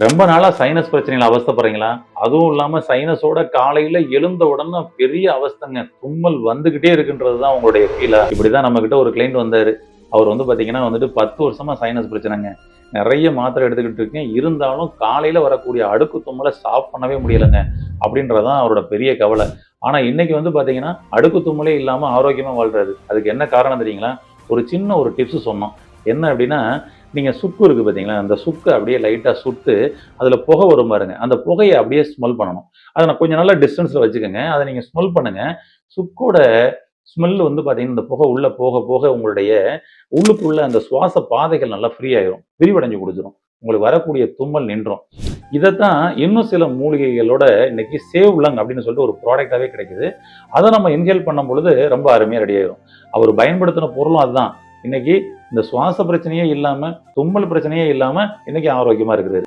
ரொம்ப நாளா சைனஸ் பிரச்சனையில அவஸ்தைப்படுறீங்களா? அதுவும் இல்லாம சைனஸோட காலையில எழுந்த உடனே பெரிய அவஸ்தைங்க. தும்மல் வந்துகிட்டே இருக்குன்றது தான் உங்களுடைய ஃபீலா? இப்படிதான் நம்மகிட்ட ஒரு கிளையண்ட் வந்தாரு. அவர் பாத்தீங்கன்னா 10 வருஷமா சைனஸ் பிரச்சனைங்க. நெறைய மாத்திரை எடுத்துக்கிட்டு இருக்கேன். இருந்தாலும் காலையில வரக்கூடிய அடுக்கு தும்மல ஸ்டாப் பண்ணவே முடியலங்க. அப்படின்றது தான் அவரோட பெரிய கவலை. ஆனா இன்னைக்கு பாத்தீங்கன்னா, அடுக்கு தும்மலே இல்லாம ஆரோக்கியமா வாழ்றாரு. அதுக்கு என்ன காரணம் தெரியுங்களா? ஒரு சின்ன ஒரு டிப்ஸ் சொன்னோம். என்ன அப்படின்னா, நீங்க சுக்கு இருக்கு பார்த்தீங்களா? அந்த சுக்க அப்படியே லைட்டா சுட்டு, அதில புகை வரும் பாருங்க. அந்த புகைய அப்படியே ஸ்மெல் பண்ணணும். அத நான் கொஞ்சம் நல்லா டிஸ்டன்ஸ்ல வச்சுக்கங்க. அத நீங்க ஸ்மெல் பண்ணுங்க. சுக்கோட ஸ்மெல் பார்த்தீங்கன்னா, இந்த புகை உள்ள போக போக உங்களுடைய உள்ளுக்குள்ள அந்த சுவாச பாதைகள் நல்லா ஃப்ரீ ஆயிரும். விரிவடைஞ்சு குடுத்துரும். உங்களுக்கு வரக்கூடிய தும்மல் நின்றும். இதத்தான் இன்னும் சில மூலிகைகளோட இன்னைக்கு சேவ் லங் அப்படின்னு சொல்லிட்டு ஒரு ப்ராடக்ட்டாவே கிடைக்குது. அத நம்ம இன்ஹேல் பண்ணும்பொழுது ரொம்ப அருமையா ரெடி ஆயிரும். அவர் பயன்படுத்தின பொருளும் அதுதான். இன்னைக்கு இந்த சுவாச பிரச்சனையே இல்லாம, தும்மல் பிரச்சனையே இல்லாம இன்னைக்கு ஆரோக்கியமா இருக்கிறாரு.